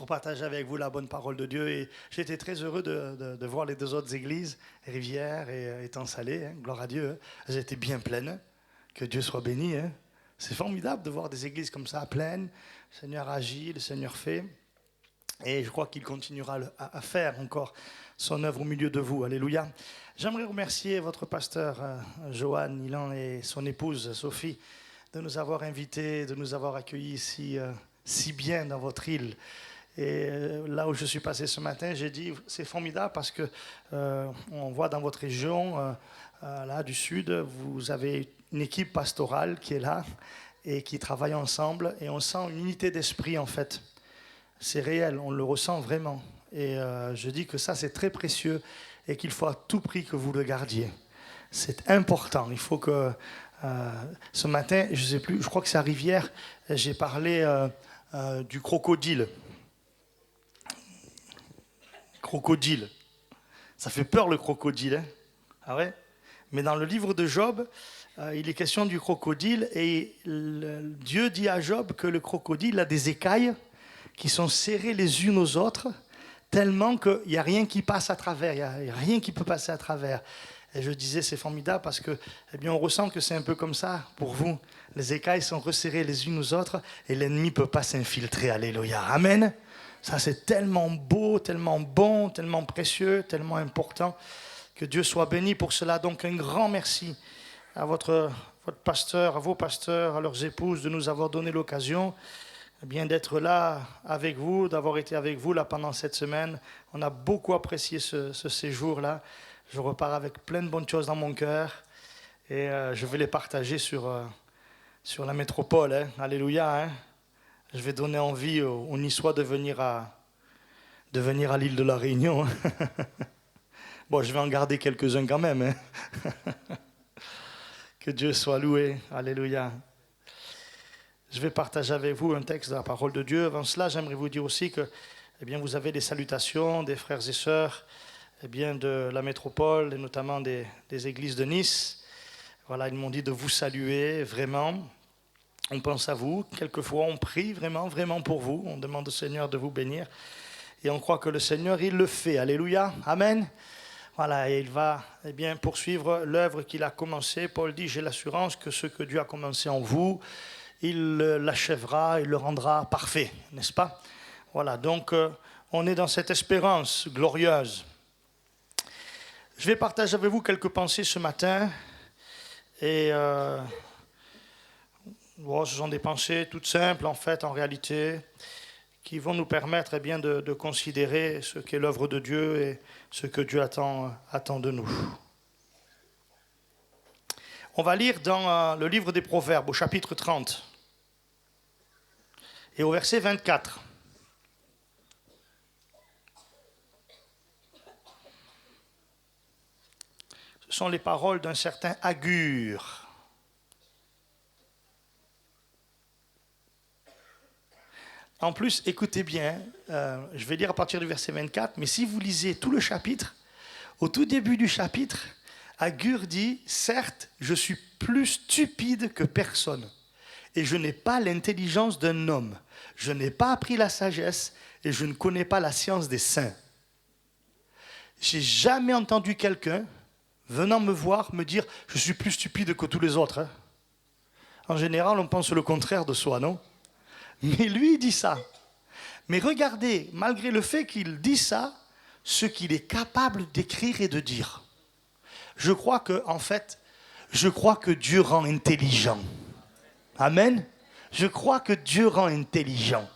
pour partager avec vous la bonne parole de Dieu. Et j'étais très heureux de voir les deux autres églises, Rivière et Étang Salé, hein, gloire à Dieu. Hein. Elles étaient bien pleines. Que Dieu soit béni. Hein. C'est formidable de voir des églises comme ça, pleines. Le Seigneur agit, le Seigneur fait. Et je crois qu'il continuera à faire encore son œuvre au milieu de vous. Alléluia. J'aimerais remercier votre pasteur Johan Ilan et son épouse Sophie de nous avoir invités, de nous avoir accueillis ici si bien dans votre île. Et là où je suis passé ce matin, j'ai dit c'est formidable parce que on voit dans votre région là du sud, vous avez une équipe pastorale qui est là et qui travaille ensemble et on sent une unité d'esprit en fait. C'est réel, on le ressent vraiment. Et je dis que ça c'est très précieux et qu'il faut à tout prix que vous le gardiez. C'est important. Il faut que ce matin, je sais plus, je crois que c'est à Rivière, j'ai parlé du crocodile. Crocodile. Ça fait peur le crocodile. Hein? Ah ouais? Mais dans le livre de Job, il est question du crocodile et Dieu dit à Job que le crocodile a des écailles qui sont serrées les unes aux autres tellement qu'il n'y a rien qui passe à travers, il n'y a rien qui peut passer à travers. Et je disais, c'est formidable parce que, eh bien, on ressent que c'est un peu comme ça pour vous. Les écailles sont resserrées les unes aux autres et l'ennemi ne peut pas s'infiltrer. Alléluia. Amen. Ça, c'est tellement beau, tellement bon, tellement précieux, tellement important. Que Dieu soit béni pour cela. Donc, un grand merci à votre pasteur, à vos pasteurs, à leurs épouses de nous avoir donné l'occasion eh bien, d'être là avec vous, d'avoir été avec vous là pendant cette semaine. On a beaucoup apprécié ce séjour-là. Je repars avec plein de bonnes choses dans mon cœur et je vais les partager sur la métropole. Hein. Alléluia. Hein. Je vais donner envie aux Niçois de venir à l'île de la Réunion. Hein. Bon, je vais en garder quelques-uns quand même. Hein. Que Dieu soit loué. Alléluia. Je vais partager avec vous un texte de la parole de Dieu. Avant cela, j'aimerais vous dire aussi que eh bien, vous avez des salutations des frères et sœurs eh bien, de la métropole et notamment des églises de Nice. Voilà, ils m'ont dit de vous saluer, vraiment. On pense à vous. Quelquefois, on prie vraiment, vraiment pour vous. On demande au Seigneur de vous bénir. Et on croit que le Seigneur, il le fait. Alléluia. Amen. Voilà, et il va eh bien, poursuivre l'œuvre qu'il a commencée. Paul dit, j'ai l'assurance que ce que Dieu a commencé en vous, il l'achèvera, il le rendra parfait, n'est-ce pas? Voilà, donc on est dans cette espérance glorieuse. Je vais partager avec vous quelques pensées ce matin. Et ce sont des pensées toutes simples, en fait, en réalité, qui vont nous permettre eh bien, de considérer ce qu'est l'œuvre de Dieu et ce que Dieu attend de nous. On va lire dans le livre des Proverbes, au chapitre 30, et au verset 24. Ce sont les paroles d'un certain Agur. En plus, écoutez bien, je vais lire à partir du verset 24, mais si vous lisez tout le chapitre, au tout début du chapitre, Agur dit « Certes, je suis plus stupide que personne, et je n'ai pas l'intelligence d'un homme. Je n'ai pas appris la sagesse, et je ne connais pas la science des saints. J'ai jamais entendu quelqu'un venant me voir me dire « Je suis plus stupide que tous les autres. » En général, on pense le contraire de soi, non? Mais lui, il dit ça. Mais regardez, malgré le fait qu'il dit ça, ce qu'il est capable d'écrire et de dire. Je crois que Dieu rend intelligent. Amen. Je crois que Dieu rend intelligent.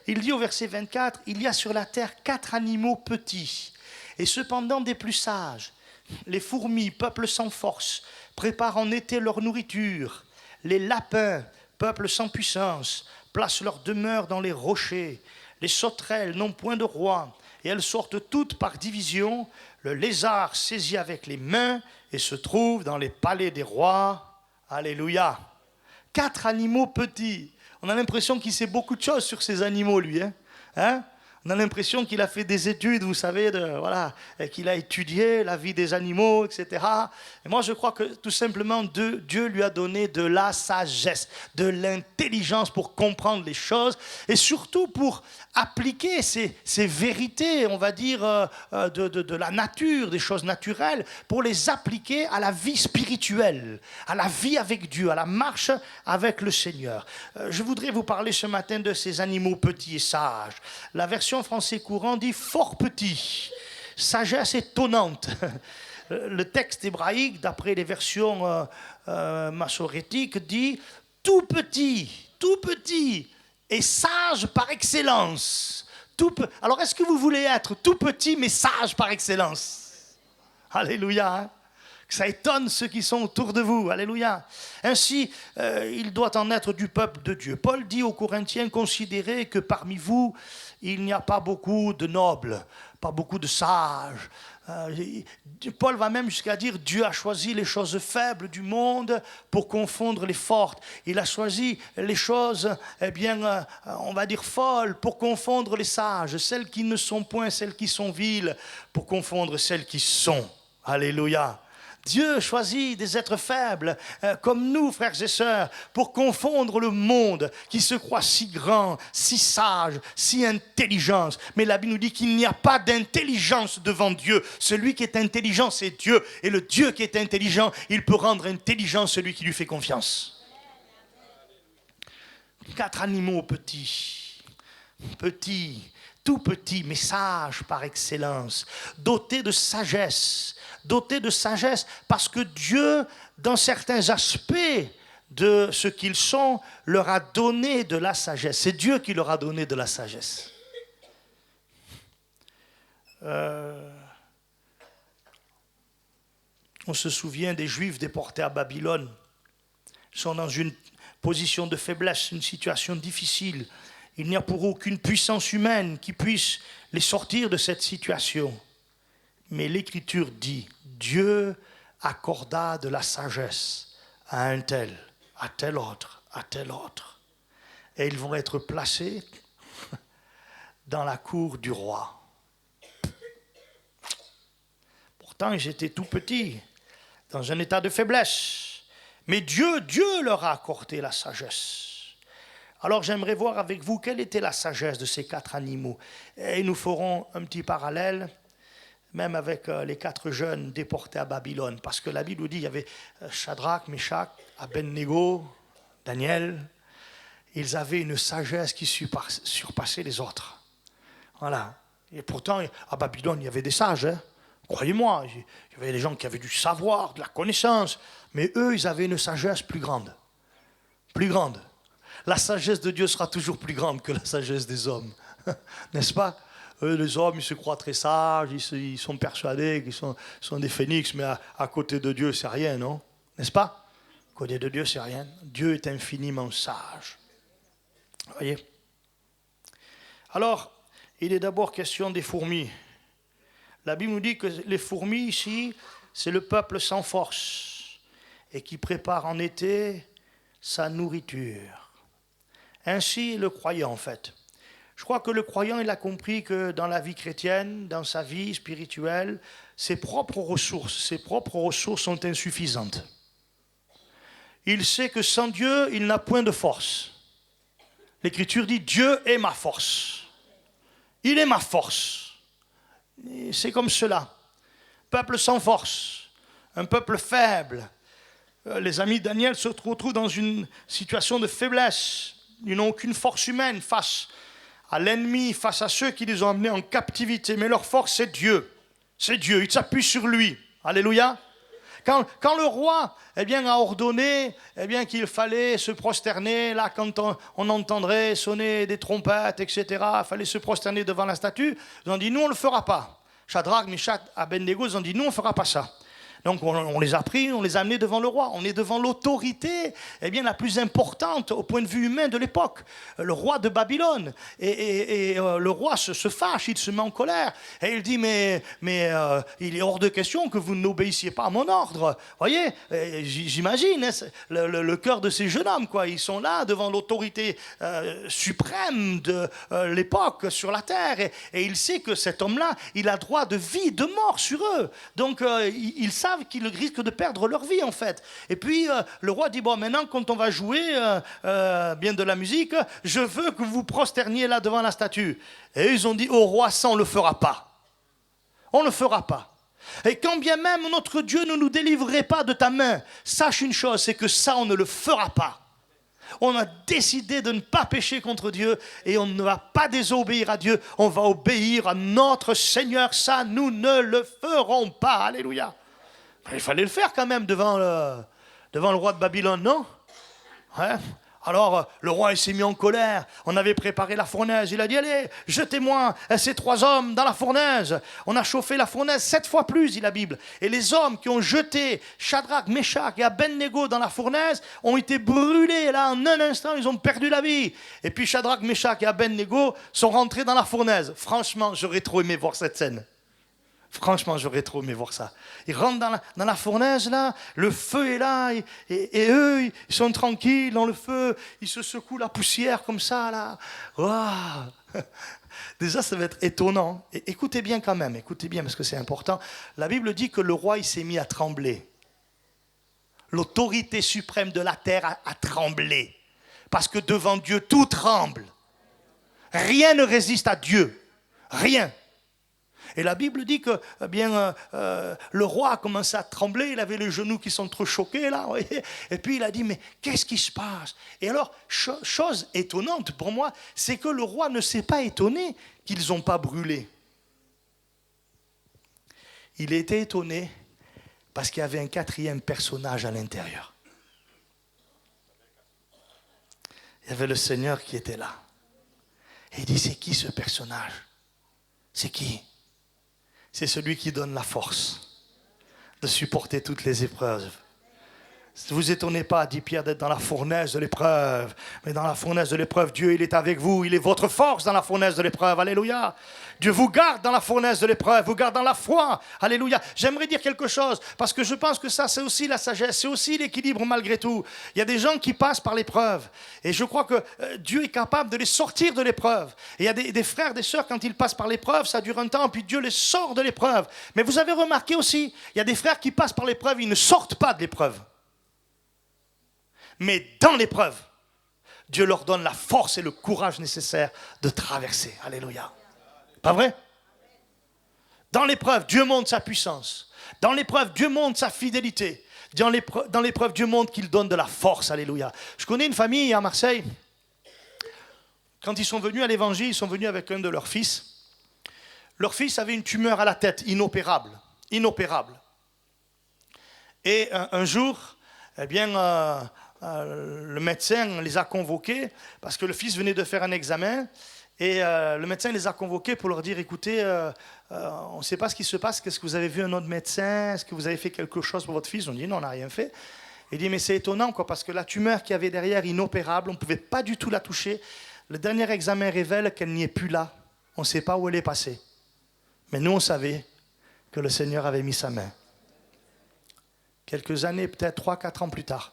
Il dit au verset 24, « Il y a sur la terre 4 animaux petits, et cependant des plus sages. Les fourmis, peuple sans force, préparent en été leur nourriture. Les lapins, peuple sans puissance, placent leur demeure dans les rochers. Les sauterelles n'ont point de roi, et elles sortent toutes par division. Le lézard saisit avec les mains et se trouve dans les palais des rois. » Alléluia. 4 animaux petits. On a l'impression qu'il sait beaucoup de choses sur ces animaux, lui. Hein? On a l'impression qu'il a fait des études, vous savez, voilà, et qu'il a étudié la vie des animaux, etc. Et moi, je crois que tout simplement, Dieu lui a donné de la sagesse, de l'intelligence pour comprendre les choses et surtout pour appliquer ces vérités, on va dire, de la nature, des choses naturelles, pour les appliquer à la vie spirituelle, à la vie avec Dieu, à la marche avec le Seigneur. Je voudrais vous parler ce matin de ces animaux petits et sages. La version français courant dit fort petit, sagesse étonnante. Le texte hébraïque, d'après les versions massorétiques, dit tout petit et sage par excellence. Alors, est-ce que vous voulez être tout petit mais sage par excellence? Alléluia, hein? Que ça étonne ceux qui sont autour de vous. Alléluia. Ainsi, il doit en être du peuple de Dieu. Paul dit aux Corinthiens, considérez que parmi vous, il n'y a pas beaucoup de nobles, pas beaucoup de sages. Paul va même jusqu'à dire, Dieu a choisi les choses faibles du monde pour confondre les fortes. Il a choisi les choses, on va dire folles, pour confondre les sages. Celles qui ne sont point, celles qui sont viles, pour confondre celles qui sont. Alléluia. Dieu choisit des êtres faibles, comme nous, frères et sœurs, pour confondre le monde qui se croit si grand, si sage, si intelligent. Mais la Bible nous dit qu'il n'y a pas d'intelligence devant Dieu. Celui qui est intelligent, c'est Dieu. Et le Dieu qui est intelligent, il peut rendre intelligent celui qui lui fait confiance. 4 animaux petits, tout petits, mais sages par excellence, dotés de sagesse parce que Dieu, dans certains aspects de ce qu'ils sont, leur a donné de la sagesse. C'est Dieu qui leur a donné de la sagesse. On se souvient des Juifs déportés à Babylone. Ils sont dans une position de faiblesse, une situation difficile. Il n'y a pour eux aucune puissance humaine qui puisse les sortir de cette situation. Mais l'Écriture dit, Dieu accorda de la sagesse à un tel, à tel autre, à tel autre. Et ils vont être placés dans la cour du roi. Pourtant, ils étaient tout petits, dans un état de faiblesse. Mais Dieu leur a accordé la sagesse. Alors j'aimerais voir avec vous quelle était la sagesse de ces 4 animaux. Et nous ferons un petit parallèle, même avec les 4 jeunes déportés à Babylone. Parce que la Bible nous dit qu'il y avait Shadrach, Meshach, Abednego, Daniel. Ils avaient une sagesse qui surpassait les autres. Voilà. Et pourtant, à Babylone, il y avait des sages. Hein. Croyez-moi, il y avait des gens qui avaient du savoir, de la connaissance. Mais eux, ils avaient une sagesse plus grande. Plus grande. La sagesse de Dieu sera toujours plus grande que la sagesse des hommes. N'est-ce pas? Les hommes, ils se croient très sages, ils sont persuadés qu'ils sont des phénix, mais à côté de Dieu, c'est rien, non? N'est-ce pas? À côté de Dieu, c'est rien. Dieu est infiniment sage. Vous voyez? Alors, il est d'abord question des fourmis. La Bible nous dit que les fourmis, ici, c'est le peuple sans force et qui prépare en été sa nourriture. Ainsi, le croyant, en fait. Je crois que le croyant, il a compris que dans la vie chrétienne, dans sa vie spirituelle, ses propres ressources sont insuffisantes. Il sait que sans Dieu, il n'a point de force. L'Écriture dit, Dieu est ma force. Il est ma force. Et c'est comme cela. Peuple sans force, un peuple faible. Les amis de Daniel se retrouvent dans une situation de faiblesse. Ils n'ont aucune force humaine face à l'ennemi, face à ceux qui les ont amenés en captivité. Mais leur force, c'est Dieu. C'est Dieu, ils s'appuient sur lui. Alléluia. Quand le roi a ordonné qu'il fallait se prosterner, là, quand on entendrait sonner des trompettes, etc., il fallait se prosterner devant la statue, ils ont dit, nous, on ne le fera pas. Shadrach, Meshach, Abednego, ils ont dit, nous, on ne fera pas ça. Donc on les a pris, on les a amenés devant le roi. On est devant l'autorité la plus importante au point de vue humain de l'époque, le roi de Babylone. Et le roi se fâche, il se met en colère. Et il dit, mais il est hors de question que vous n'obéissiez pas à mon ordre. Voyez, j'imagine le cœur de ces jeunes hommes, quoi. Ils sont là devant l'autorité suprême de l'époque sur la terre. Et il sait que cet homme-là, il a droit de vie, de mort sur eux. Donc ils savent qu'ils risquent de perdre leur vie, en fait. Et puis le roi dit, bon, maintenant quand on va jouer bien de la musique, je veux que vous vous prosterniez là devant la statue. Et ils ont dit, au roi, ça on ne le fera pas. On ne le fera pas. Et quand bien même notre Dieu ne nous délivrerait pas de ta main, sache une chose, c'est que ça on ne le fera pas. On a décidé de ne pas pécher contre Dieu et on ne va pas désobéir à Dieu, on va obéir à notre Seigneur. Ça, nous ne le ferons pas. Alléluia. Il fallait le faire quand même devant le roi de Babylone, non? Ouais. Alors, le roi il s'est mis en colère. On avait préparé la fournaise. Il a dit, allez, jetez-moi ces 3 hommes dans la fournaise. On a chauffé la fournaise 7 fois plus, dit la Bible. Et les hommes qui ont jeté Shadrach, Meshach et Abednego dans la fournaise ont été brûlés. Là, en un instant, ils ont perdu la vie. Et puis Shadrach, Meshach et Abednego sont rentrés dans la fournaise. Franchement, j'aurais trop aimé voir cette scène. Franchement, j'aurais trop aimé voir ça. Ils rentrent dans la fournaise, là, le feu est là, et eux, ils sont tranquilles dans le feu, ils se secouent la poussière comme ça, là. Wow. Déjà, ça va être étonnant. Et écoutez bien quand même, écoutez bien, parce que c'est important. La Bible dit que le roi, il s'est mis à trembler. L'autorité suprême de la terre a tremblé. Parce que devant Dieu, tout tremble. Rien ne résiste à Dieu. Rien. Et la Bible dit que le roi a commencé à trembler, il avait les genoux qui sont trop choqués là, voyez. Et puis il a dit, mais qu'est-ce qui se passe? Et alors, chose étonnante pour moi, c'est que le roi ne s'est pas étonné qu'ils n'ont pas brûlé. Il était étonné parce qu'il y avait un 4e personnage à l'intérieur. Il y avait le Seigneur qui était là. Et il dit, c'est qui ce personnage? C'est qui? C'est celui qui donne la force de supporter toutes les épreuves. Ne vous étonnez pas, dit Pierre, d'être dans la fournaise de l'épreuve. Mais dans la fournaise de l'épreuve, Dieu, il est avec vous. Il est votre force dans la fournaise de l'épreuve. Alléluia. Dieu vous garde dans la fournaise de l'épreuve. Vous garde dans la foi. Alléluia. J'aimerais dire quelque chose, parce que je pense que ça, c'est aussi la sagesse. C'est aussi l'équilibre malgré tout. Il y a des gens qui passent par l'épreuve. Et je crois que Dieu est capable de les sortir de l'épreuve. Et il y a des frères, des sœurs, quand ils passent par l'épreuve, ça dure un temps, puis Dieu les sort de l'épreuve. Mais vous avez remarqué aussi, il y a des frères qui passent par l'épreuve, ils ne sortent pas de l'épreuve. Mais dans l'épreuve, Dieu leur donne la force et le courage nécessaires de traverser. Alléluia. Pas vrai? Dans l'épreuve, Dieu montre sa puissance. Dans l'épreuve, Dieu montre sa fidélité. Dans l'épreuve, Dieu montre qu'il donne de la force. Alléluia. Je connais une famille à Marseille. Quand ils sont venus à l'évangile, ils sont venus avec un de leurs fils. Leur fils avait une tumeur à la tête, inopérable. Inopérable. Et un jour, le médecin les a convoqués parce que le fils venait de faire un examen et le médecin les a convoqués pour leur dire, écoutez, on ne sait pas ce qui se passe, qu'est-ce que vous avez vu un autre médecin, est-ce que vous avez fait quelque chose pour votre fils? On dit non, on n'a rien fait. Il dit mais c'est étonnant quoi, parce que la tumeur qu'il y avait derrière, inopérable, on ne pouvait pas du tout la toucher. Le dernier examen révèle qu'elle n'y est plus là, on ne sait pas où elle est passée. Mais nous on savait que le Seigneur avait mis sa main. Quelques années, peut-être 3-4 ans plus tard,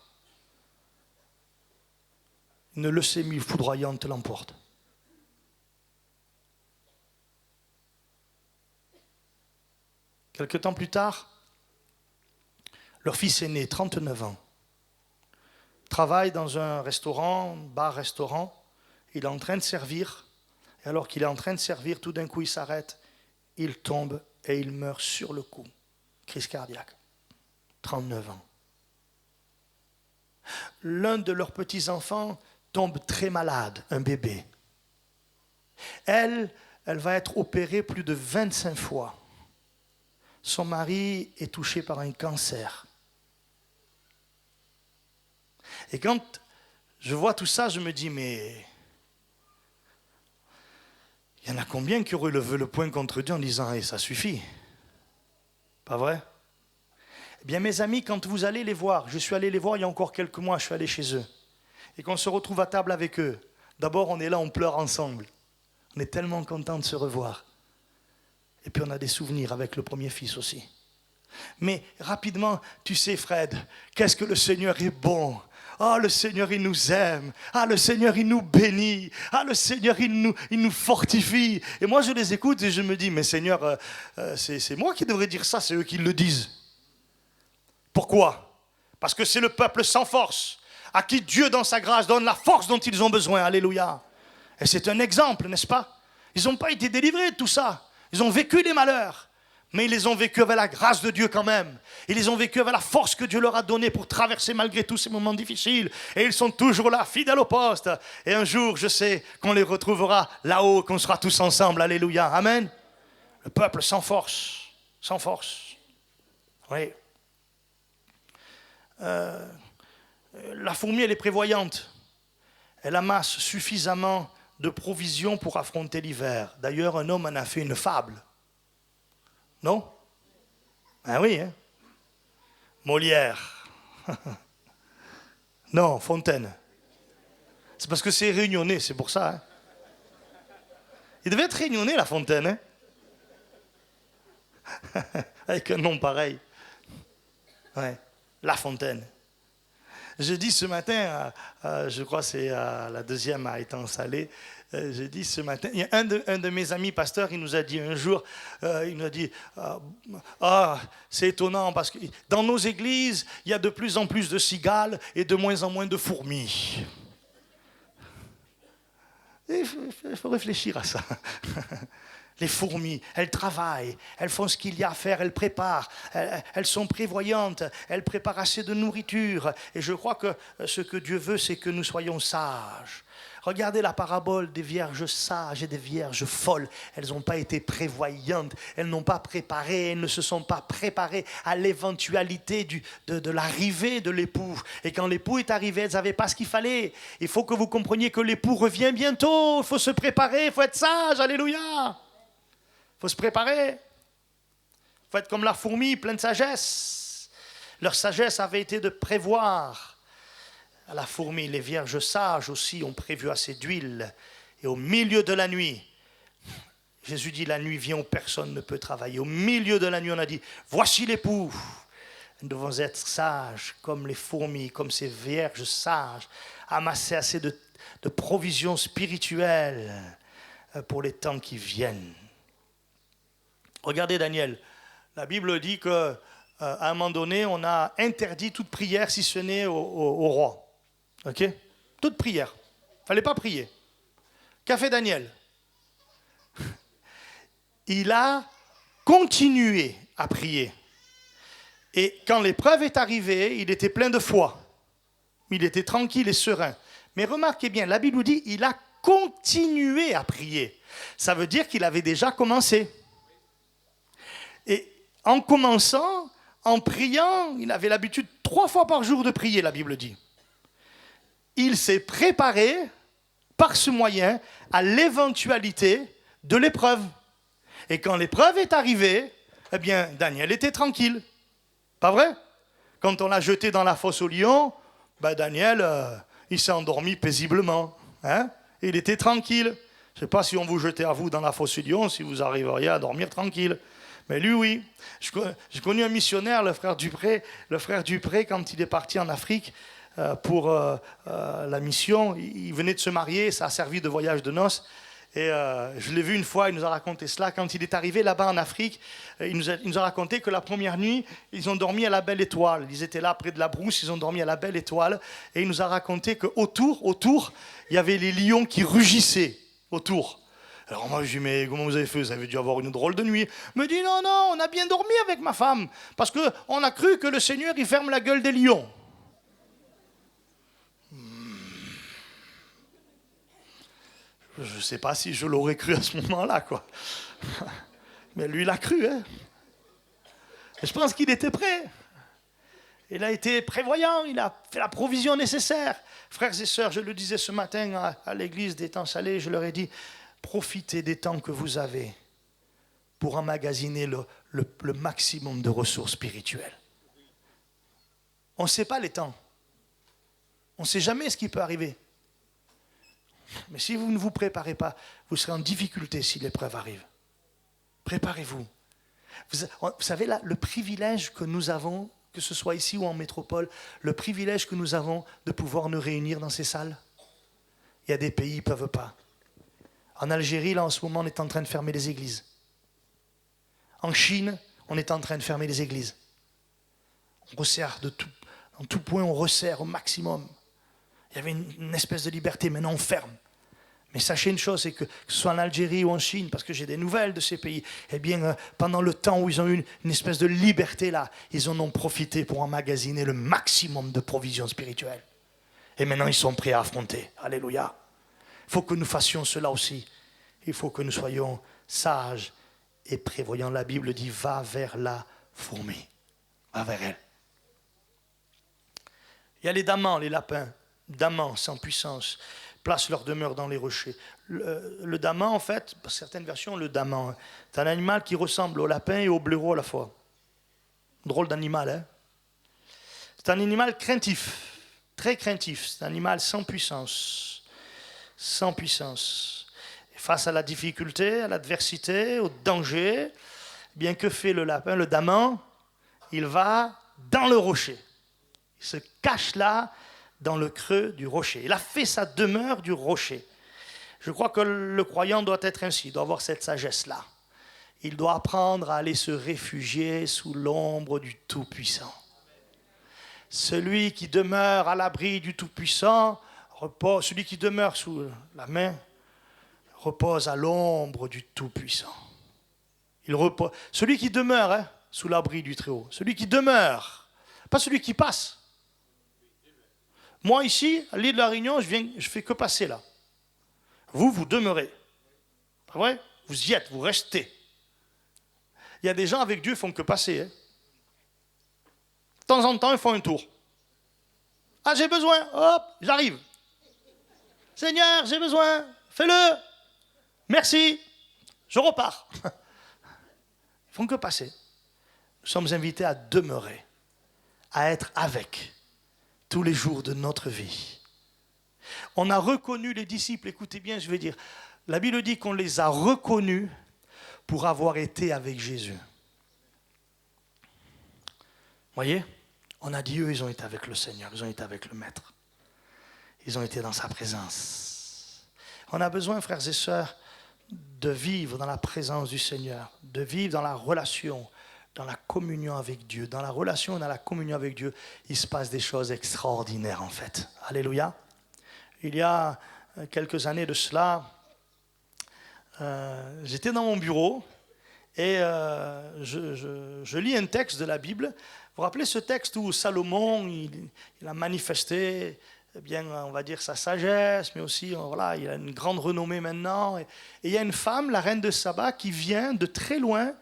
une leucémie foudroyante l'emporte. Quelque temps plus tard, leur fils aîné, 39 ans, travaille dans un restaurant, bar-restaurant. Il est en train de servir. Et alors qu'il est en train de servir, tout d'un coup, il s'arrête, il tombe et il meurt sur le coup. Crise cardiaque. 39 ans. L'un de leurs petits-enfants tombe très malade, un bébé. Elle va être opérée plus de 25 fois. Son mari est touché par un cancer. Et quand je vois tout ça, je me dis, mais il y en a combien qui auraient levé le poing contre Dieu en disant, hey, ça suffit? Pas vrai? Eh bien, mes amis, quand vous allez les voir, je suis allé les voir il y a encore quelques mois, je suis allé chez eux, et qu'on se retrouve à table avec eux, d'abord on est là, on pleure ensemble. On est tellement contents de se revoir. Et puis on a des souvenirs avec le premier fils aussi. Mais rapidement, tu sais Fred, qu'est-ce que le Seigneur est bon. Ah, le Seigneur, il nous aime. Ah, le Seigneur, il nous bénit. Ah, le Seigneur, il nous fortifie. Et moi, je les écoute et je me dis, mais Seigneur, c'est moi qui devrais dire ça, c'est eux qui le disent. Pourquoi? Parce que c'est le peuple sans force, à qui Dieu, dans sa grâce, donne la force dont ils ont besoin. Alléluia. Et c'est un exemple, n'est-ce pas? Ils n'ont pas été délivrés de tout ça. Ils ont vécu des malheurs. Mais ils les ont vécus avec la grâce de Dieu quand même. Ils les ont vécus avec la force que Dieu leur a donnée pour traverser malgré tous ces moments difficiles. Et ils sont toujours là, fidèles au poste. Et un jour, je sais qu'on les retrouvera là-haut, qu'on sera tous ensemble. Alléluia. Amen. Le peuple sans force. Sans force. Oui. La fourmi, elle est prévoyante. Elle amasse suffisamment de provisions pour affronter l'hiver. D'ailleurs, un homme en a fait une fable. Non? Ah oui, hein? Molière. Non, Fontaine. C'est parce que c'est réunionnais, c'est pour ça. Hein? Il devait être réunionnais, la Fontaine. Hein? Avec un nom pareil. Ouais, La Fontaine. Je dis ce matin, je crois que c'est la deuxième à Étang-Salé, j'ai dit ce matin, il y a un de mes amis pasteurs, il nous a dit un jour, il nous a dit, c'est étonnant parce que dans nos églises, il y a de plus en plus de cigales et de moins en moins de fourmis. Il faut réfléchir à ça. Les fourmis, elles travaillent, elles font ce qu'il y a à faire, elles préparent, elles sont prévoyantes, elles préparent assez de nourriture. Et je crois que ce que Dieu veut, c'est que nous soyons sages. Regardez la parabole des vierges sages et des vierges folles. Elles n'ont pas été prévoyantes, elles n'ont pas préparé, elles ne se sont pas préparées à l'éventualité de l'arrivée de l'époux. Et quand l'époux est arrivé, elles n'avaient pas ce qu'il fallait. Il faut que vous compreniez que l'époux revient bientôt. Il faut se préparer, il faut être sage, alléluia. Il faut se préparer. Il faut être comme la fourmi, pleine de sagesse. Leur sagesse avait été de prévoir. À la fourmi, les vierges sages aussi ont prévu assez d'huile. Et au milieu de la nuit, Jésus dit, la nuit vient où personne ne peut travailler. Au milieu de la nuit, on a dit, voici l'époux. Nous devons être sages comme les fourmis, comme ces vierges sages, amasser assez de provisions spirituelles pour les temps qui viennent. Regardez Daniel, la Bible dit qu'à un moment donné, on a interdit toute prière si ce n'est au roi. Ok? Toute prière. Il ne fallait pas prier. Qu'a fait Daniel? Il a continué à prier. Et quand l'épreuve est arrivée, il était plein de foi. Il était tranquille et serein. Mais remarquez bien, la Bible nous dit il a continué à prier. Ça veut dire qu'il avait déjà commencé. Et en commençant, en priant, il avait l'habitude 3 fois par jour de prier, la Bible dit. Il s'est préparé par ce moyen à l'éventualité de l'épreuve. Et quand l'épreuve est arrivée, eh bien, Daniel était tranquille. Pas vrai? Quand on l'a jeté dans la fosse aux lions, Daniel, il s'est endormi paisiblement. Hein? Il était tranquille. Je ne sais pas si on vous jetait à vous dans la fosse aux lions, si vous arriveriez à dormir tranquille. Mais lui, oui. J'ai connu un missionnaire, le frère Dupré. Le frère Dupré, quand il est parti en Afrique pour la mission, il venait de se marier, ça a servi de voyage de noces. Et je l'ai vu une fois, il nous a raconté cela. Quand il est arrivé là-bas en Afrique, il nous a raconté que la première nuit, ils ont dormi à la Belle Étoile. Ils étaient là près de la brousse, ils ont dormi à la Belle Étoile. Et il nous a raconté qu'autour, il y avait les lions qui rugissaient autour. Alors moi, je lui dis, mais comment vous avez fait? Vous avez dû avoir une drôle de nuit. Il me dit, non, on a bien dormi avec ma femme. Parce qu'on a cru que le Seigneur, il ferme la gueule des lions. Je ne sais pas si je l'aurais cru à ce moment-là, quoi. Mais lui, il a cru, hein. Et je pense qu'il était prêt. Il a été prévoyant, il a fait la provision nécessaire. Frères et sœurs, je le disais ce matin à l'église d'Étang-Salé, je leur ai dit, profitez des temps que vous avez pour emmagasiner le maximum de ressources spirituelles. On ne sait pas les temps. On ne sait jamais ce qui peut arriver. Mais si vous ne vous préparez pas, vous serez en difficulté si l'épreuve arrive. Préparez-vous. Vous savez, là, le privilège que nous avons, que ce soit ici ou en métropole, le privilège que nous avons de pouvoir nous réunir dans ces salles, il y a des pays qui ne peuvent pas. En Algérie, là, en ce moment, on est en train de fermer les églises. En Chine, on est en train de fermer les églises. On resserre en tout point, on resserre au maximum. Il y avait une espèce de liberté, maintenant on ferme. Mais sachez une chose, c'est que ce soit en Algérie ou en Chine, parce que j'ai des nouvelles de ces pays, eh bien, pendant le temps où ils ont eu une espèce de liberté là, ils en ont profité pour emmagasiner le maximum de provisions spirituelles. Et maintenant, ils sont prêts à affronter. Alléluia. Il faut que nous fassions cela aussi. Il faut que nous soyons sages et prévoyants. La Bible dit, va vers la fourmi. Va vers elle. Il y a les damans, les lapins. Damans sans puissance. Placent leur demeure dans les rochers. Le daman, en fait, dans certaines versions, le daman, c'est un animal qui ressemble au lapin et au blaireau à la fois. Drôle d'animal, hein? C'est un animal craintif, très craintif. C'est un animal sans puissance. Sans puissance. Et face à la difficulté, à l'adversité, au danger, bien que fait le lapin, le daman, il va dans le rocher. Il se cache là, dans le creux du rocher. Il a fait sa demeure du rocher. Je crois que le croyant doit être ainsi, il doit avoir cette sagesse-là. Il doit apprendre à aller se réfugier sous l'ombre du Tout-Puissant. Celui qui demeure à l'abri du Tout-Puissant, repose, celui qui demeure sous la main, repose à l'ombre du Tout-Puissant. Il repose. Celui qui demeure sous l'abri du Très-Haut, celui qui demeure, pas celui qui passe. Moi, ici, à l'île de la Réunion, je fais que passer là. Vous demeurez. Pas vrai? Vous y êtes, vous restez. Il y a des gens avec Dieu, ils font que passer. De temps en temps, ils font un tour. Ah, j'ai besoin. Hop, j'arrive. Seigneur, j'ai besoin. Fais-le. Merci. Je repars. Ils font que passer. Nous sommes invités à demeurer, à être avec tous les jours de notre vie. On a reconnu les disciples, écoutez bien, je vais dire, la Bible dit qu'on les a reconnus pour avoir été avec Jésus. Voyez, on a dit eux, ils ont été avec le Seigneur, ils ont été avec le Maître. Ils ont été dans sa présence. On a besoin, frères et sœurs, de vivre dans la présence du Seigneur, de vivre dans la relation, dans la communion avec Dieu. Dans la relation, dans la communion avec Dieu, il se passe des choses extraordinaires en fait. Alléluia. Il y a quelques années de cela, j'étais dans mon bureau et je lis un texte de la Bible. Vous vous rappelez ce texte où Salomon, il a manifesté, eh bien, on va dire sa sagesse, mais aussi, voilà, il a une grande renommée maintenant. Et il y a une femme, la reine de Saba, qui vient de très loin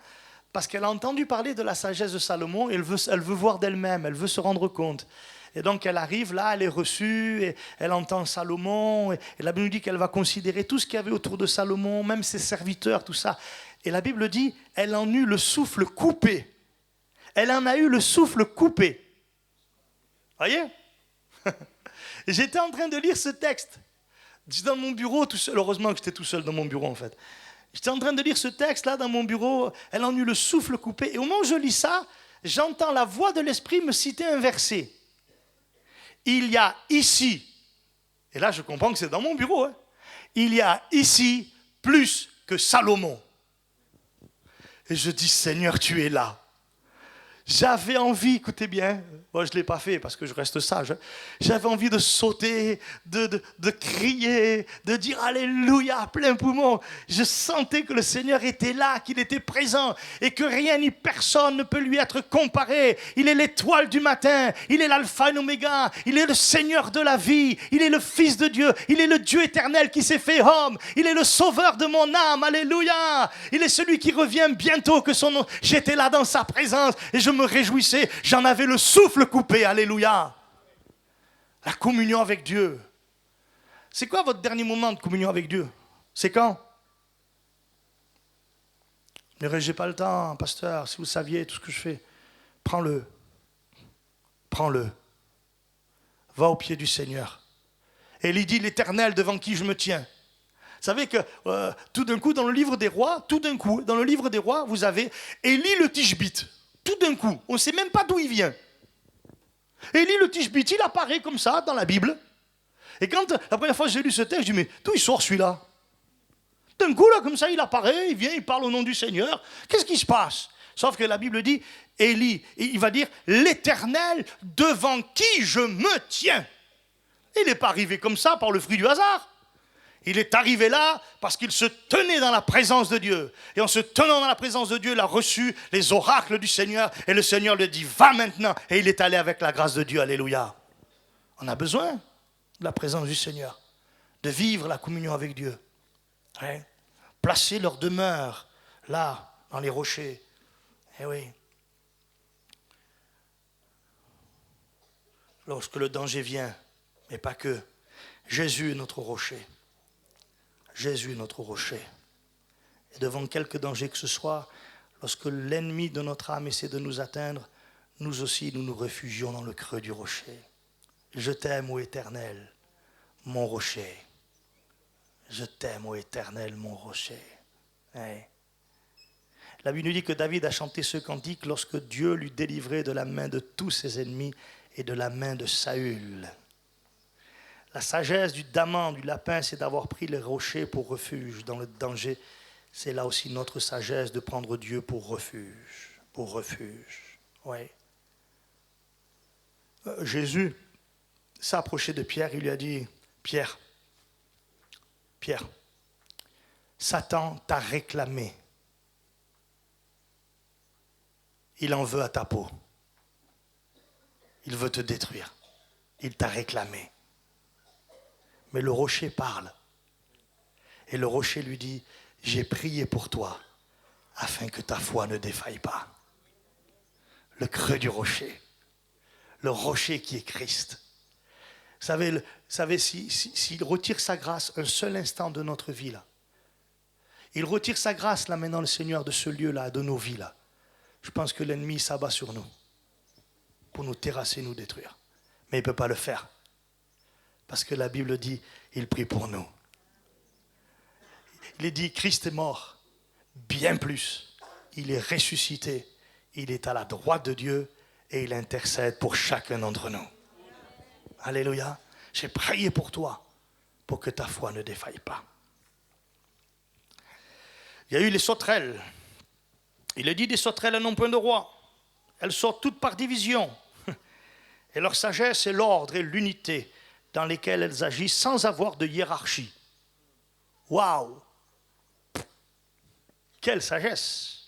parce qu'elle a entendu parler de la sagesse de Salomon et elle veut voir d'elle-même, elle veut se rendre compte. Et donc elle arrive là, elle est reçue, et elle entend Salomon, et la Bible nous dit qu'elle va considérer tout ce qu'il y avait autour de Salomon, même ses serviteurs, tout ça. Et la Bible dit, elle en eut le souffle coupé. Elle en a eu le souffle coupé. Voyez? Et j'étais en train de lire ce texte. J'étais dans mon bureau tout seul, heureusement que j'étais tout seul dans mon bureau en fait. J'étais en train de lire ce texte-là dans mon bureau, elle en eut le souffle coupé. Et au moment où je lis ça, j'entends la voix de l'Esprit me citer un verset. Il y a ici, et là je comprends que c'est dans mon bureau, il y a ici plus que Salomon. Et je dis, Seigneur, tu es là. J'avais envie, écoutez bien, moi je ne l'ai pas fait parce que je reste sage, j'avais envie de sauter, de crier, de dire Alléluia à plein poumon. Je sentais que le Seigneur était là, qu'il était présent et que rien ni personne ne peut lui être comparé. Il est l'étoile du matin, il est l'alpha et l'oméga, il est le Seigneur de la vie, il est le Fils de Dieu, il est le Dieu éternel qui s'est fait homme, il est le sauveur de mon âme, Alléluia. Il est celui qui revient bientôt, que son nom. J'étais là dans sa présence et je me réjouissais, j'en avais le souffle coupé, alléluia. La communion avec Dieu. C'est quoi votre dernier moment de communion avec Dieu? C'est quand? Mais j'ai pas le temps, pasteur, si vous saviez tout ce que je fais. Prends-le. Prends-le. va au pied du Seigneur. Élie dit, l'Éternel devant qui je me tiens. Vous savez que tout d'un coup, dans le livre des rois, vous avez Élie le Tishbite. Tout d'un coup, on ne sait même pas d'où il vient. Élie le Tishbite, il apparaît comme ça dans la Bible. Et quand la première fois que j'ai lu ce texte, je dis, mais d'où il sort celui-là? D'un coup, là, comme ça, il apparaît, il vient, il parle au nom du Seigneur. Qu'est-ce qui se passe? Sauf que la Bible dit, Élie, il va dire, l'Éternel devant qui je me tiens. Il n'est pas arrivé comme ça par le fruit du hasard. Il est arrivé là parce qu'il se tenait dans la présence de Dieu. Et en se tenant dans la présence de Dieu, il a reçu les oracles du Seigneur. Et le Seigneur lui dit, va maintenant. Et il est allé avec la grâce de Dieu. Alléluia. On a besoin de la présence du Seigneur, de vivre la communion avec Dieu. Ouais. Placer leur demeure là, dans les rochers. Eh oui. Lorsque le danger vient, mais pas que. Jésus est notre rocher. Jésus est notre rocher. Et devant quelque danger que ce soit, lorsque l'ennemi de notre âme essaie de nous atteindre, nous aussi, nous nous réfugions dans le creux du rocher. Je t'aime, ô Éternel, mon rocher. Je t'aime, ô Éternel, mon rocher. Ouais. La Bible nous dit que David a chanté ce cantique lorsque Dieu lui délivrait de la main de tous ses ennemis et de la main de Saül. La sagesse du daman, du lapin, c'est d'avoir pris les rochers pour refuge dans le danger. C'est là aussi notre sagesse de prendre Dieu pour refuge. Pour refuge. Oui. Jésus s'est approché de Pierre, il lui a dit, Pierre, Satan t'a réclamé. Il en veut à ta peau. Il veut te détruire. Il t'a réclamé. Mais le rocher parle. Et le rocher lui dit, j'ai prié pour toi, afin que ta foi ne défaille pas. Le creux du rocher. Le rocher qui est Christ. Vous savez s'il retire sa grâce un seul instant de notre vie, là, il retire sa grâce, là, maintenant, le Seigneur, de ce lieu-là, de nos vies, là, je pense que l'ennemi s'abat sur nous, pour nous terrasser, nous détruire. Mais il ne peut pas le faire. Parce que la Bible dit, il prie pour nous. Il est dit, Christ est mort, bien plus. Il est ressuscité, il est à la droite de Dieu et il intercède pour chacun d'entre nous. Alléluia. J'ai prié pour toi, pour que ta foi ne défaille pas. Il y a eu les sauterelles. Il est dit, des sauterelles n'ont point de roi. Elles sortent toutes par division. Et leur sagesse est l'ordre et l'unité dans lesquels elles agissent sans avoir de hiérarchie. Waouh! Quelle sagesse!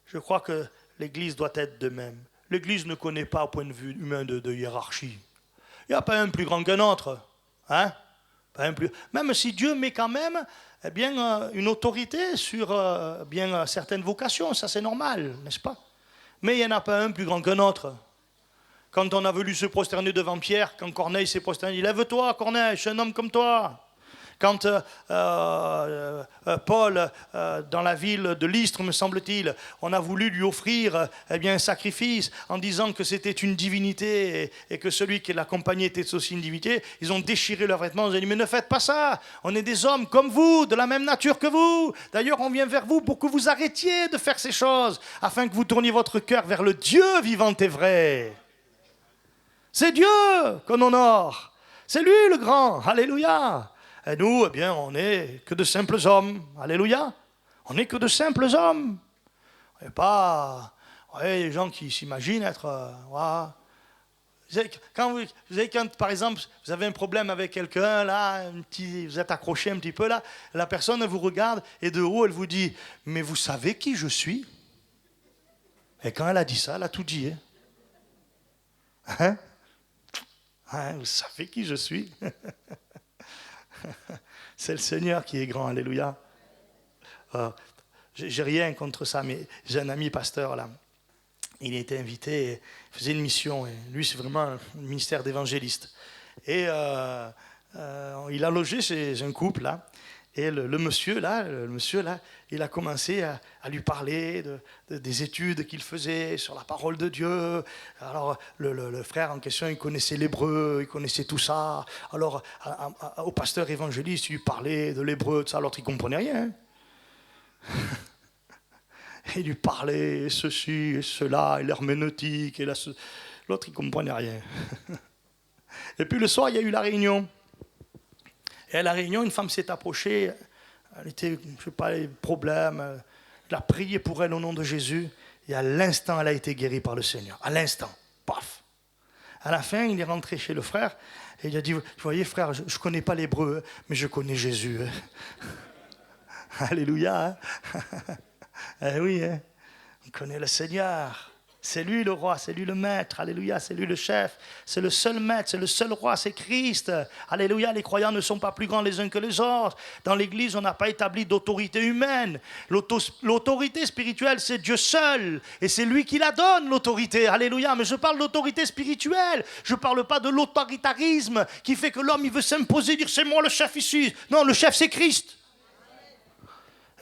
Je crois que l'Église doit être de même. L'Église ne connaît pas au point de vue humain de hiérarchie. Il n'y a pas un plus grand qu'un autre. Hein? Pas un plus... Même si Dieu met quand même une autorité sur certaines vocations, ça c'est normal, n'est-ce pas? Mais il n'y en a pas un plus grand qu'un autre. Quand on a voulu se prosterner devant Pierre, quand Corneille s'est prosterné, il dit « Lève-toi, Corneille, je suis un homme comme toi ». Quand Paul, dans la ville de Lystre, me semble-t-il, on a voulu lui offrir un sacrifice en disant que c'était une divinité et que celui qui l'accompagnait était aussi une divinité, ils ont déchiré leurs vêtements, ils ont dit « Mais ne faites pas ça, on est des hommes comme vous, de la même nature que vous. D'ailleurs, on vient vers vous pour que vous arrêtiez de faire ces choses, afin que vous tourniez votre cœur vers le Dieu vivant et vrai. » C'est Dieu qu'on honore. C'est lui le grand. Alléluia. Et nous, on n'est que de simples hommes. Alléluia. On n'est que de simples hommes. Et pas les gens qui s'imaginent être... Quand, par exemple, vous avez un problème avec quelqu'un, là, vous êtes accroché un petit peu, là, la personne vous regarde et de haut, elle vous dit « Mais vous savez qui je suis ?» Et quand elle a dit ça, elle a tout dit. Hein? Vous savez qui je suis? C'est le Seigneur qui est grand, alléluia. J'ai rien contre ça, mais j'ai un ami pasteur là. Il était invité, il faisait une mission. Et lui, c'est vraiment un ministère d'évangéliste. Et il a logé chez un couple là. Et le monsieur là, il a commencé à lui parler des études qu'il faisait sur la parole de Dieu. Alors le frère en question, il connaissait l'hébreu, il connaissait tout ça. Alors au pasteur évangéliste, il lui parlait de l'hébreu, tout ça. L'autre, il ne comprenait rien. Il lui parlait ceci et cela, et l'herméneutique. L'autre, il ne comprenait rien. Et puis le soir, il y a eu la réunion. Et à la réunion, une femme s'est approchée, elle était, je ne sais pas, les problèmes, il a prié pour elle au nom de Jésus, et à l'instant, elle a été guérie par le Seigneur. À l'instant, paf. À la fin, il est rentré chez le frère, et il a dit, vous voyez frère, je ne connais pas l'hébreu, mais je connais Jésus. Alléluia. Eh oui, on connaît le Seigneur. C'est lui le roi, c'est lui le maître, alléluia, c'est lui le chef, c'est le seul maître, c'est le seul roi, c'est Christ. Alléluia, les croyants ne sont pas plus grands les uns que les autres. Dans l'Église, on n'a pas établi d'autorité humaine. L'autorité spirituelle, c'est Dieu seul, et c'est lui qui la donne, l'autorité, alléluia. Mais je parle d'autorité spirituelle, je ne parle pas de l'autoritarisme qui fait que l'homme, il veut s'imposer, dire c'est moi le chef ici. Non, le chef, c'est Christ.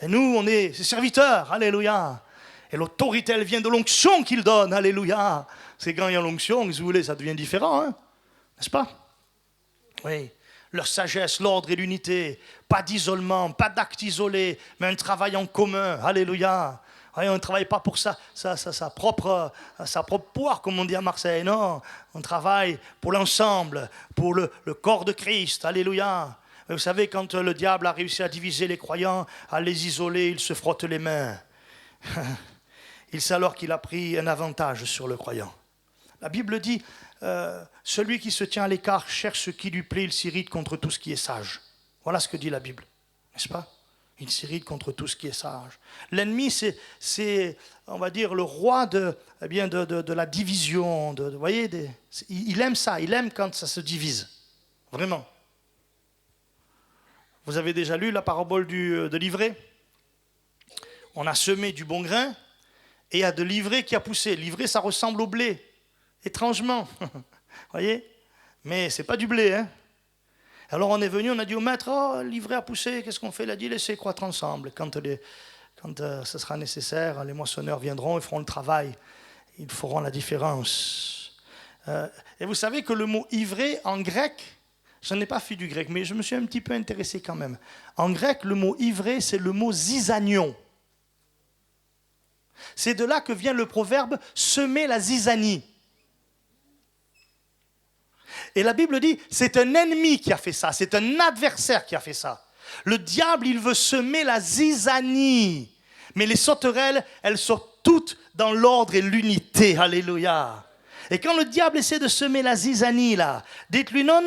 Et nous, on est ses serviteurs, alléluia. Et l'autorité, elle vient de l'onction qu'il donne. Alléluia. C'est quand il y a l'onction, si vous voulez, ça devient différent. Hein, n'est-ce pas? Oui. Leur sagesse, l'ordre et l'unité. Pas d'isolement, pas d'acte isolé, mais un travail en commun. Alléluia. Oui, on ne travaille pas pour sa propre poire, comme on dit à Marseille. Non, on travaille pour l'ensemble, pour le corps de Christ. Alléluia. Vous savez, quand le diable a réussi à diviser les croyants, à les isoler, il se frotte les mains. Il sait alors qu'il a pris un avantage sur le croyant. La Bible dit, celui qui se tient à l'écart cherche ce qui lui plaît, il s'irrite contre tout ce qui est sage. Voilà ce que dit la Bible, n'est-ce pas? Il s'irrite contre tout ce qui est sage. L'ennemi, c'est on va dire, le roi de la division. Vous voyez, il aime ça, il aime quand ça se divise. Vraiment. Vous avez déjà lu la parabole de l'ivraie? On a semé du bon grain et il y a de l'ivraie qui a poussé. L'ivraie, ça ressemble au blé, étrangement. Voyez? Mais ce n'est pas du blé. Hein? Alors on est venu, on a dit au maître, oh, l'ivraie a poussé, qu'est-ce qu'on fait? Il a dit, laissez croître ensemble. Quand ce sera nécessaire, les moissonneurs viendront, ils feront le travail. Ils feront la différence. Et vous savez que le mot ivraie, en grec, je n'ai pas fait du grec, mais je me suis un petit peu intéressé quand même. En grec, le mot ivraie, c'est le mot zizanion. C'est de là que vient le proverbe « semer la zizanie ». Et la Bible dit, c'est un ennemi qui a fait ça, c'est un adversaire qui a fait ça. Le diable, il veut semer la zizanie. Mais les sauterelles, elles sont toutes dans l'ordre et l'unité. Alléluia. Et quand le diable essaie de semer la zizanie, là, dites-lui, non,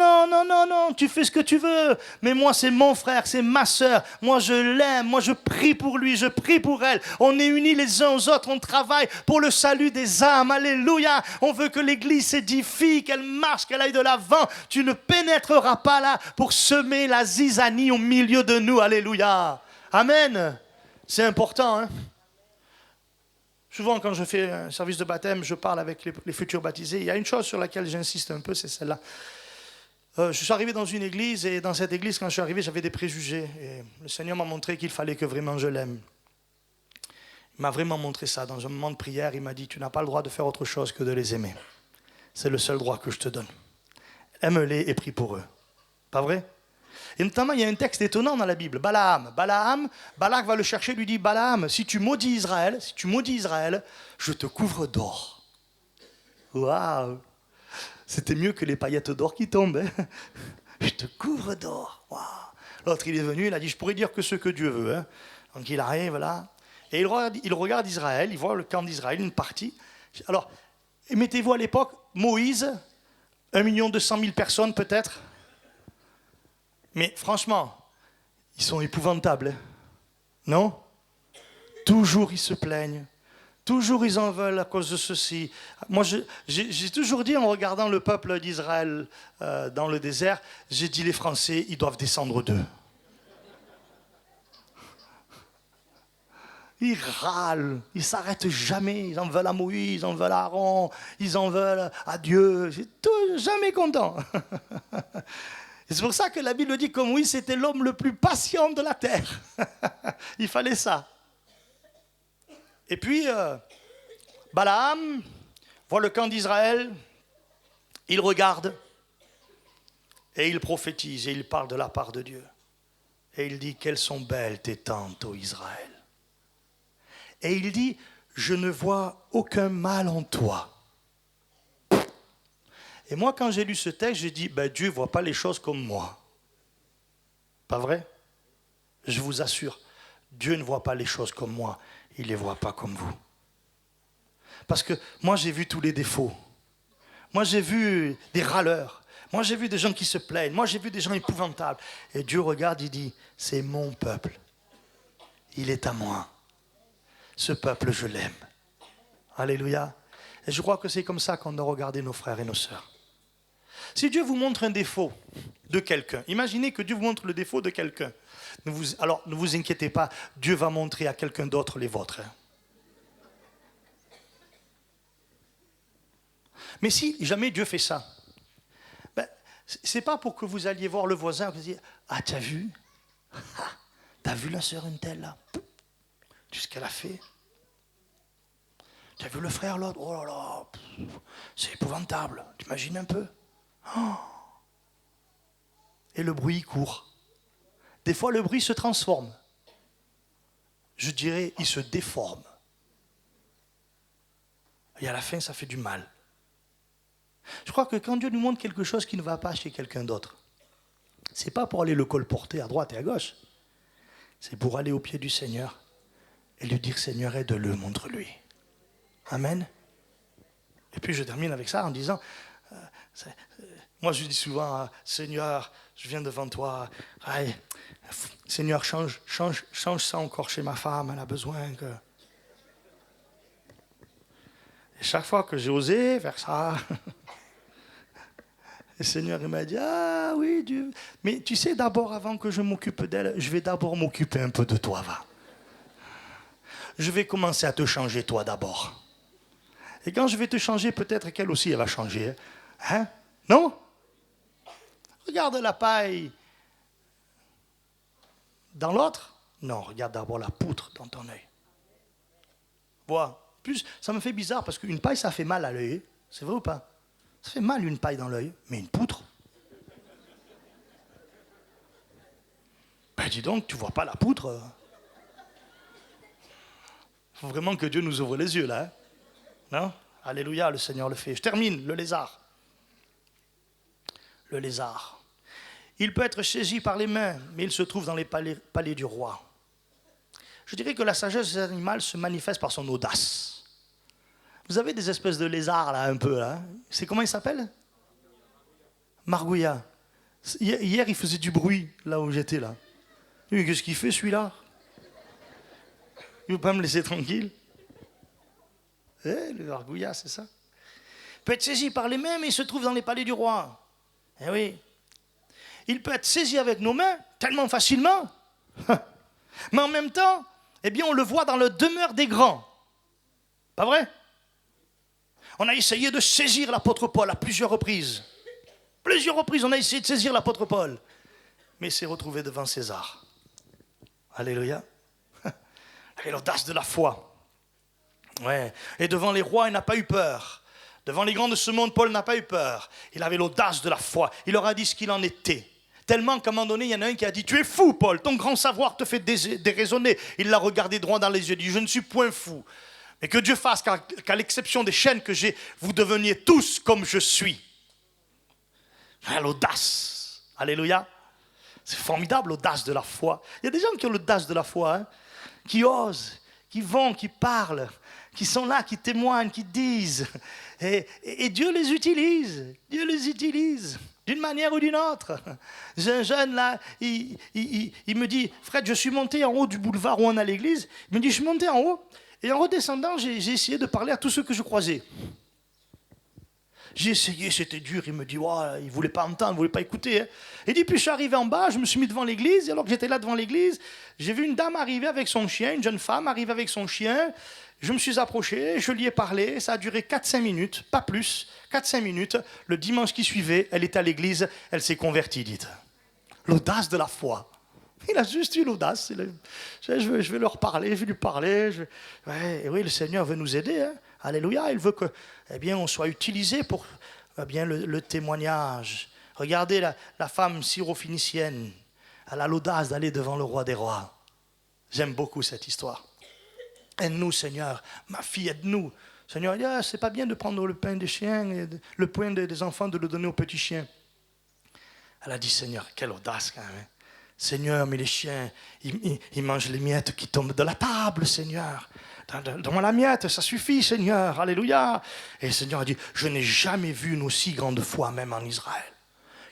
tu fais ce que tu veux, mais moi, c'est mon frère, c'est ma sœur, moi, je l'aime, moi, je prie pour lui, je prie pour elle, on est unis les uns aux autres, on travaille pour le salut des âmes, alléluia, on veut que l'église s'édifie, qu'elle marche, qu'elle aille de l'avant, tu ne pénétreras pas là pour semer la zizanie au milieu de nous, alléluia, amen, c'est important, hein. Souvent, quand je fais un service de baptême, je parle avec les futurs baptisés. Il y a une chose sur laquelle j'insiste un peu, c'est celle-là. Je suis arrivé dans une église, et dans cette église, quand je suis arrivé, j'avais des préjugés. Et le Seigneur m'a montré qu'il fallait que vraiment je l'aime. Il m'a vraiment montré ça. Dans un moment de prière, il m'a dit, tu n'as pas le droit de faire autre chose que de les aimer. C'est le seul droit que je te donne. Aime-les et prie pour eux. Pas vrai? Et notamment, il y a un texte étonnant dans la Bible. Balak va le chercher, lui dit, Balaam, si tu maudis Israël, je te couvre d'or. Waouh! C'était mieux que les paillettes d'or qui tombent. Hein? Je te couvre d'or. Waouh! L'autre, il est venu, il a dit, je pourrais dire que ce que Dieu veut. Hein? Donc il arrive là, et il regarde Israël, il voit le camp d'Israël, une partie. Alors, mettez-vous à l'époque, Moïse, 1 200 000 personnes peut-être. Mais franchement, ils sont épouvantables, hein? Non? Toujours ils se plaignent, toujours ils en veulent à cause de ceci. Moi, j'ai toujours dit en regardant le peuple d'Israël dans le désert, j'ai dit les Français, ils doivent descendre d'eux. Ils râlent, ils ne s'arrêtent jamais, ils en veulent à Moïse, ils en veulent à Aaron, ils en veulent à Dieu, jamais content. C'est pour ça que la Bible dit que Moïse était l'homme le plus patient de la terre. Il fallait ça. Et puis, Balaam voit le camp d'Israël, il regarde et il prophétise et il parle de la part de Dieu. Et il dit, quelles sont belles tes tentes, ô Israël. Et il dit, je ne vois aucun mal en toi. Et moi, quand j'ai lu ce texte, j'ai dit, Dieu ne voit pas les choses comme moi. Pas vrai? Je vous assure, Dieu ne voit pas les choses comme moi. Il ne les voit pas comme vous. Parce que moi, j'ai vu tous les défauts. Moi, j'ai vu des râleurs. Moi, j'ai vu des gens qui se plaignent. Moi, j'ai vu des gens épouvantables. Et Dieu regarde, il dit, c'est mon peuple. Il est à moi. Ce peuple, je l'aime. Alléluia. Et je crois que c'est comme ça qu'on doit regarder nos frères et nos sœurs. Si Dieu vous montre un défaut de quelqu'un, imaginez que Dieu vous montre le défaut de quelqu'un. Alors, ne vous inquiétez pas, Dieu va montrer à quelqu'un d'autre les vôtres. Mais si jamais Dieu fait ça, c'est pas pour que vous alliez voir le voisin et vous disiez, ah, t'as vu? T'as vu la sœur une telle là? Tu sais ce qu'elle a fait? T'as vu le frère l'autre? Oh là là, c'est épouvantable. T'imagines un peu? Oh. Et le bruit court. Des fois, le bruit se transforme. Je dirais, il se déforme. Et à la fin, ça fait du mal. Je crois que quand Dieu nous montre quelque chose qui ne va pas chez quelqu'un d'autre, c'est pas pour aller le colporter à droite et à gauche. C'est pour aller au pied du Seigneur et lui dire, Seigneur, aide-le, montre-lui. Amen. Et puis je termine avec ça en disant, moi je dis souvent, Seigneur, je viens devant toi, aïe, Seigneur, change ça encore chez ma femme, elle a besoin que... Et chaque fois que j'ai osé faire ça, le Seigneur il m'a dit, ah oui, Dieu, mais tu sais, d'abord, avant que je m'occupe d'elle, je vais d'abord m'occuper un peu de toi, va. Je vais commencer à te changer toi d'abord. Et quand je vais te changer, peut-être qu'elle aussi, elle va changer. Hein? Non? Regarde la paille dans l'autre. Non, regarde d'abord la poutre dans ton œil. Vois. Plus, ça me fait bizarre parce qu'une paille, ça fait mal à l'œil. C'est vrai ou pas? Ça fait mal une paille dans l'œil, mais une poutre. Ben dis donc, tu vois pas la poutre. Il faut vraiment que Dieu nous ouvre les yeux là. Hein? Non? Alléluia, le Seigneur le fait. Je termine, le lézard. Le lézard. Il peut être saisi par les mains, mais il se trouve dans les palais du roi. Je dirais que la sagesse des animaux se manifeste par son audace. Vous avez des espèces de lézards là, un peu là. C'est comment il s'appelle? Margouillat. Hier, il faisait du bruit là où j'étais là. Mais qu'est-ce qu'il fait celui-là? Il ne veut pas me laisser tranquille. Le margouillat, c'est ça. Il peut être saisi par les mains, mais il se trouve dans les palais du roi. Eh oui. Il peut être saisi avec nos mains tellement facilement. Mais en même temps, eh bien, on le voit dans la demeure des grands. Pas vrai? On a essayé de saisir l'apôtre Paul à plusieurs reprises. Plusieurs reprises, on a essayé de saisir l'apôtre Paul. Mais il s'est retrouvé devant César. Alléluia. Il avait l'audace de la foi. Ouais. Et devant les rois, il n'a pas eu peur. Devant les grands de ce monde, Paul n'a pas eu peur. Il avait l'audace de la foi. Il leur a dit ce qu'il en était. Tellement qu'à un moment donné, il y en a un qui a dit, tu es fou, Paul, ton grand savoir te fait déraisonner. Il l'a regardé droit dans les yeux, il dit, je ne suis point fou. Mais que Dieu fasse qu'à l'exception des chaînes que j'ai, vous deveniez tous comme je suis. L'audace. Alléluia. C'est formidable, l'audace de la foi. Il y a des gens qui ont l'audace de la foi, hein, qui osent, qui vont, qui parlent, qui sont là, qui témoignent, qui disent. Et Dieu les utilise. Dieu les utilise d'une manière ou d'une autre. J'ai un jeune là, il me dit, Fred, je suis monté en haut du boulevard où on a l'église. Il me dit, je suis monté en haut. Et en redescendant, j'ai essayé de parler à tous ceux que je croisais. J'ai essayé, c'était dur. Il me dit, oh, il ne voulait pas entendre, il ne voulait pas écouter. Hein. Et puis je suis arrivé en bas, je me suis mis devant l'église. Et alors que j'étais là devant l'église, j'ai vu une dame arriver avec son chien, une jeune femme arriver avec son chien. Je me suis approché, je lui ai parlé. Ça a duré 4-5 minutes, pas plus. 4-5 minutes. Le dimanche qui suivait, elle était à l'église, elle s'est convertie, dites. L'audace de la foi. Il a juste eu l'audace. Je vais leur parler, je vais lui parler. Ouais, et oui, le Seigneur veut nous aider. Hein. Alléluia. Il veut que, on soit utilisé pour le témoignage. Regardez la femme syro-phénicienne. Elle a l'audace d'aller devant le roi des rois. J'aime beaucoup cette histoire. Aide-nous, Seigneur. Ma fille, aide-nous. Seigneur, c'est pas bien de prendre le pain des chiens, et le pain des enfants, de le donner aux petits chiens. Elle a dit, Seigneur, quelle audace quand même. Hein. Seigneur, mais les chiens, ils mangent les miettes qui tombent de la table, Seigneur. Donne-moi la miette, ça suffit, Seigneur. Alléluia. Et le Seigneur a dit, je n'ai jamais vu une aussi grande foi, même en Israël.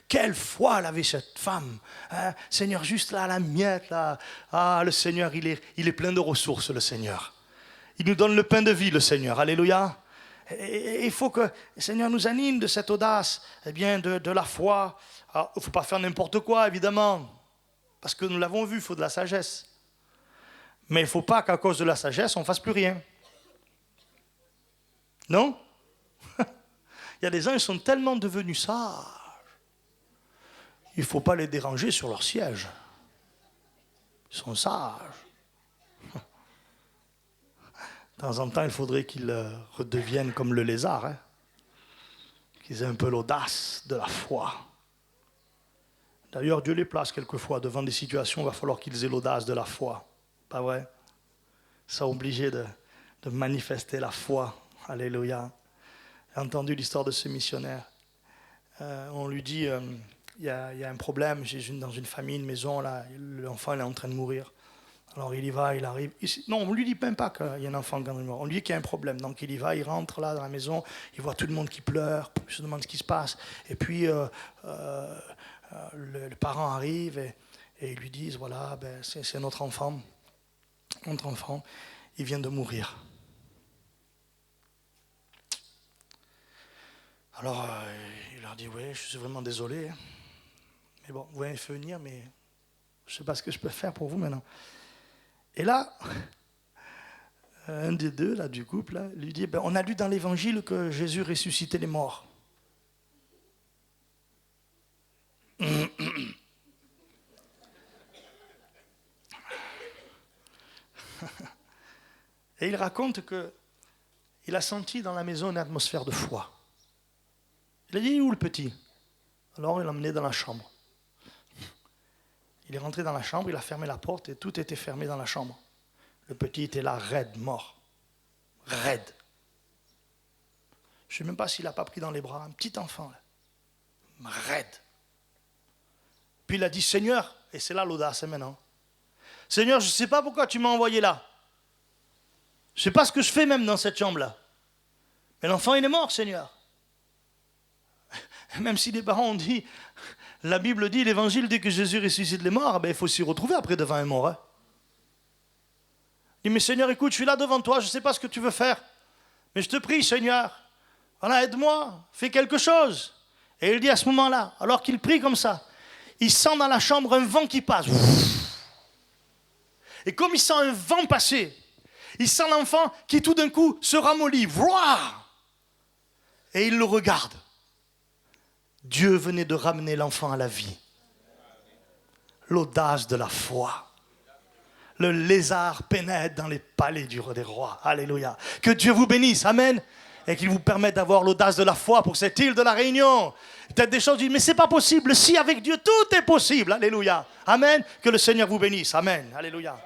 Quelle foi elle avait cette femme. Hein? Seigneur, juste là, la miette, là. Ah, le Seigneur, il est plein de ressources, le Seigneur. Il nous donne le pain de vie, le Seigneur. Alléluia. Et il faut que le Seigneur nous anime de cette audace, de la foi. Alors, il ne faut pas faire n'importe quoi, évidemment. Parce que nous l'avons vu, il faut de la sagesse. Mais il ne faut pas qu'à cause de la sagesse, on ne fasse plus rien. Non? Il y a des gens, ils sont tellement devenus sages. Il ne faut pas les déranger sur leur siège. Ils sont sages. De temps en temps, il faudrait qu'ils redeviennent comme le lézard. Hein? Qu'ils aient un peu l'audace de la foi. D'ailleurs, Dieu les place quelquefois devant des situations où il va falloir qu'ils aient l'audace de la foi. Pas vrai? Ils sont obligés de manifester la foi. Alléluia. J'ai entendu l'histoire de ce missionnaire. On lui dit, il y a un problème dans une famille, une maison, là, l'enfant il est en train de mourir. Alors il y va, il arrive. Non, on ne lui dit même pas qu'il y a un enfant qui est mort. On lui dit qu'il y a un problème. Donc il y va, il rentre là dans la maison, il voit tout le monde qui pleure, il se demande ce qui se passe. Et puis le parent arrive et ils lui disent, voilà, c'est notre enfant, il vient de mourir. Alors il leur dit, oui, je suis vraiment désolé. Mais bon, vous m'avez fait venir, mais je ne sais pas ce que je peux faire pour vous maintenant. Et là, un des deux là, du couple là, lui dit, on a lu dans l'évangile que Jésus ressuscitait les morts. Et il raconte qu'il a senti dans la maison une atmosphère de foi. Il a dit, où le petit? Alors il l'a emmené dans la chambre. Il est rentré dans la chambre, il a fermé la porte et tout était fermé dans la chambre. Le petit était là, raide, mort. Raide. Je ne sais même pas s'il n'a pas pris dans les bras un petit enfant. Là. Raide. Puis il a dit, Seigneur, et c'est là l'audace maintenant. Seigneur, je ne sais pas pourquoi tu m'as envoyé là. Je ne sais pas ce que je fais même dans cette chambre-là. Mais l'enfant, il est mort, Seigneur. Même si les parents ont dit, la Bible dit, l'évangile dit que Jésus ressuscite les morts, il faut s'y retrouver après devant un mort. Hein. Il dit, mais Seigneur, écoute, je suis là devant toi, je ne sais pas ce que tu veux faire. Mais je te prie, Seigneur, voilà, aide-moi, fais quelque chose. Et il dit à ce moment-là, alors qu'il prie comme ça, il sent dans la chambre un vent qui passe. Et comme il sent un vent passer, il sent l'enfant qui tout d'un coup se ramollit. Et il le regarde. Dieu venait de ramener l'enfant à la vie. L'audace de la foi. Le lézard pénètre dans les palais des rois. Alléluia. Que Dieu vous bénisse. Amen. Et qu'il vous permette d'avoir l'audace de la foi pour cette île de la Réunion. Peut-être des choses disent, mais c'est pas possible. Si avec Dieu, tout est possible. Alléluia. Amen. Que le Seigneur vous bénisse. Amen. Alléluia.